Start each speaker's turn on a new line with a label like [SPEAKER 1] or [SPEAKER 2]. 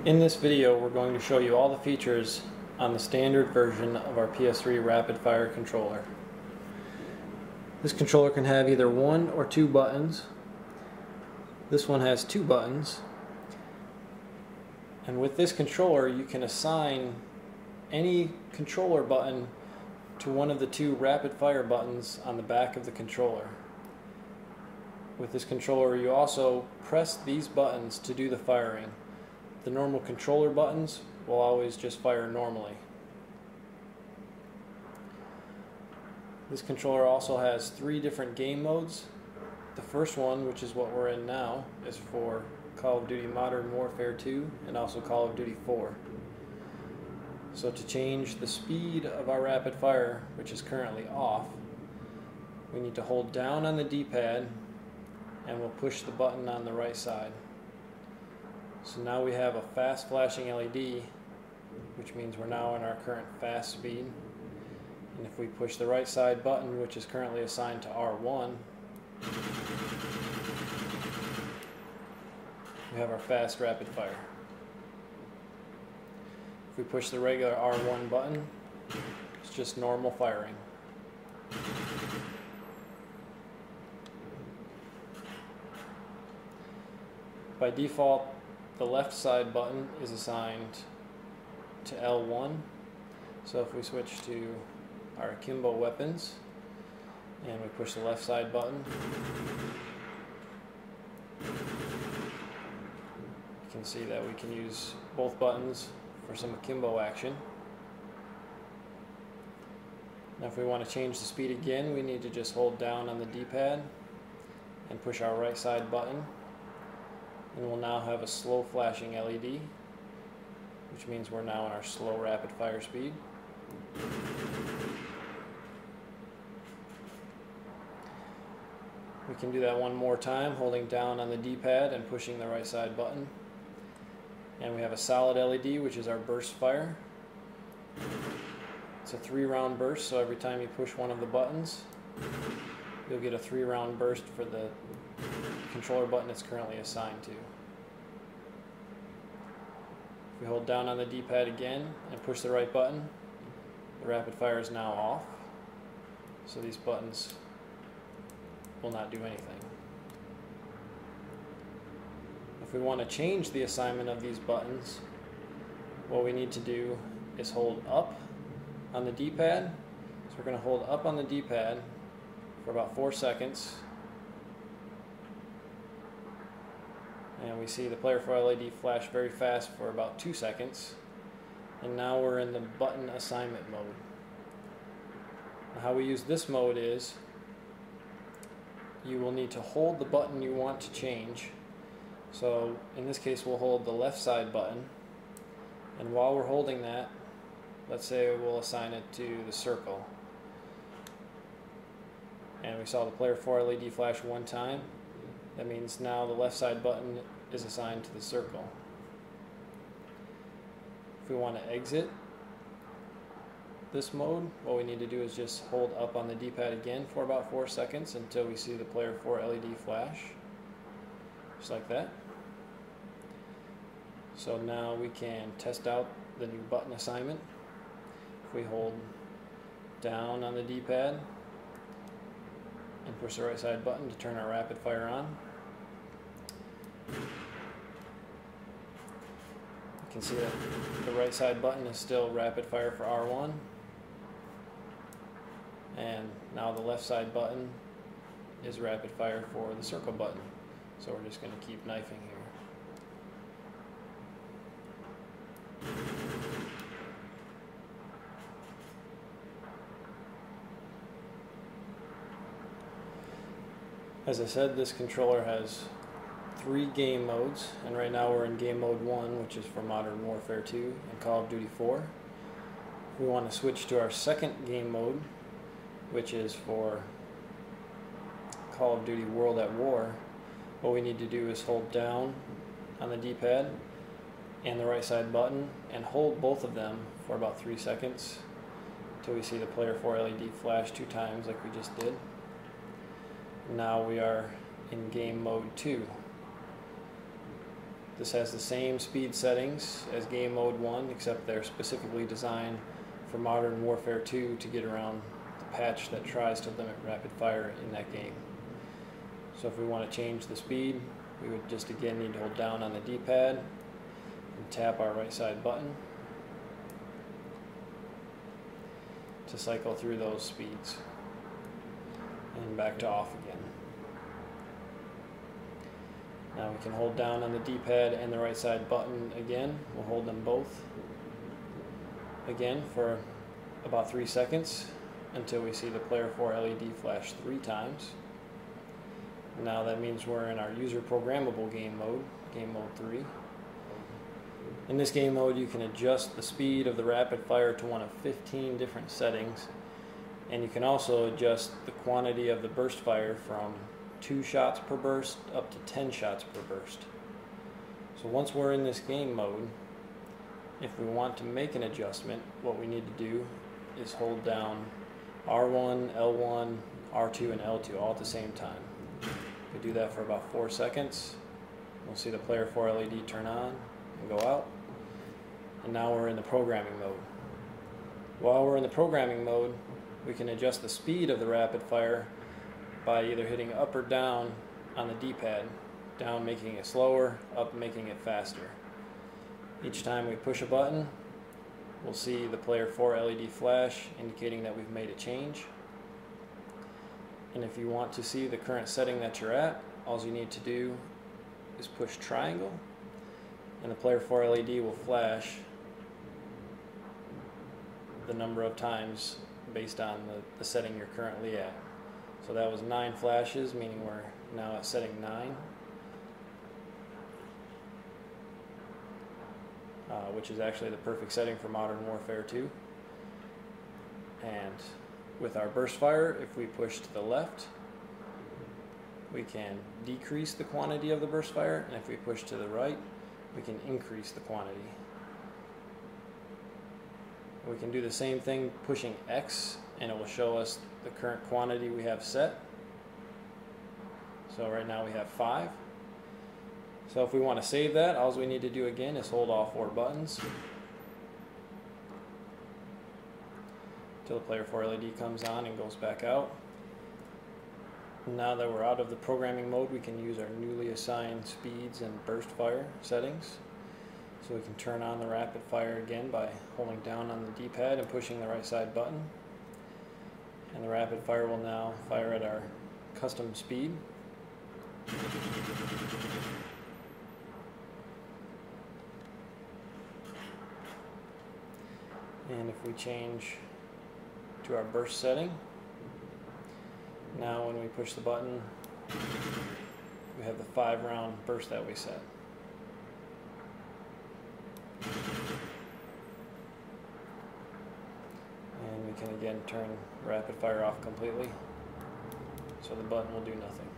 [SPEAKER 1] In this video, we're going to show you all the features on the standard version of our PS3 rapid fire controller. This controller can have either one or two buttons. This one has two buttons. And with this controller, you can assign any controller button to one of the two rapid fire buttons on the back of the controller. With this controller, you also press these buttons to do the firing. The normal controller buttons will always just fire normally. This controller also has three different game modes. The first one, which is what we're in now, is for Call of Duty Modern Warfare 2 and also Call of Duty 4. So to change the speed of our rapid fire, which is currently off, we need to hold down on the D-pad and we'll push the button on the right side. So now we have a fast flashing LED, which means we're now in our current fast speed. And if we push the right side button, which is currently assigned to R1, we have our fast rapid fire. If we push the regular R1 button, it's just normal firing. By default, the left side button is assigned to L1. So if we switch to our akimbo weapons and we push the left side button, you can see that we can use both buttons for some akimbo action. Now if we want to change the speed again, we need to just hold down on the D-pad and push our right side button. And we'll now have a slow flashing LED, which means we're now in our slow rapid fire speed. We can do that one more time, holding down on the D-pad and pushing the right side button. And we have a solid LED, which is our burst fire. It's a 3-round burst, so every time you push one of the buttons, you'll get a 3-round burst for the controller button it's currently assigned to. If we hold down on the D-pad again and push the right button, the rapid fire is now off, so these buttons will not do anything. If we want to change the assignment of these buttons, what we need to do is hold up on the D-pad. So we're going to hold up on the D-pad for about 4 seconds. And we see the player for LED flash very fast for about 2 seconds. And now we're in the button assignment mode. Now how we use this mode is you will need to hold the button you want to change. So in this case we'll hold the left side button. And while we're holding that, let's say we'll assign it to the circle. And we saw the player 4 LED flash one time. That means now the left side button is assigned to the circle. If we want to exit this mode, what we need to do is just hold up on the D-pad again for about 4 seconds until we see the player 4 LED flash. Just like that. So now we can test out the new button assignment. If we hold down on the D-pad and push the right side button to turn our rapid fire on, you can see that the right side button is still rapid fire for R1, and now the left side button is rapid fire for the circle button. So we're just going to keep knifing here. As I said, this controller has 3 game modes, and right now we're in game mode 1, which is for Modern Warfare 2 and Call of Duty 4. If we want to switch to our second game mode, which is for Call of Duty World at War, what we need to do is hold down on the D-pad and the right side button and hold both of them for about 3 seconds until we see the player 4 LED flash 2 times like we just did. Now we are in game mode 2. This has the same speed settings as Game Mode 1, except they're specifically designed for Modern Warfare 2 to get around the patch that tries to limit rapid fire in that game. So if we want to change the speed, we would just again need to hold down on the D-pad and tap our right side button to cycle through those speeds, and back to off again. Now we can hold down on the D-pad and the right side button again. We'll hold them both again for about 3 seconds until we see the player 4 LED flash 3 times. Now that means we're in our user programmable game mode, Game Mode 3. In this game mode you can adjust the speed of the rapid fire to one of 15 different settings, and you can also adjust the quantity of the burst fire from 2 shots per burst up to 10 shots per burst. So once we're in this game mode, if we want to make an adjustment, what we need to do is hold down R1, L1, R2, and L2 all at the same time. We do that for about 4 seconds. We'll see the player 4 LED turn on and go out. And now we're in the programming mode. While we're in the programming mode, we can adjust the speed of the rapid fire by either hitting up or down on the D-pad. Down making it slower, up making it faster. Each time we push a button, we'll see the player 4 LED flash indicating that we've made a change. And if you want to see the current setting that you're at, all you need to do is push triangle, and the player 4 LED will flash the number of times based on the setting you're currently at. So that was 9 flashes, meaning we're now at setting 9, which is actually the perfect setting for Modern Warfare 2. And with our burst fire, if we push to the left, we can decrease the quantity of the burst fire, and if we push to the right, we can increase the quantity. We can do the same thing pushing X, and it will show us the current quantity we have set. So right now we have 5. So if we want to save that, all we need to do again is hold all 4 buttons until the player 4 LED comes on and goes back out. Now that we're out of the programming mode, we can use our newly assigned speeds and burst fire settings. So we can turn on the rapid fire again by holding down on the D-pad and pushing the right side button. And the rapid fire will now fire at our custom speed. And if we change to our burst setting, now when we push the button, we have the 5-round burst that we set. And we can again turn rapid fire off completely, so the button will do nothing.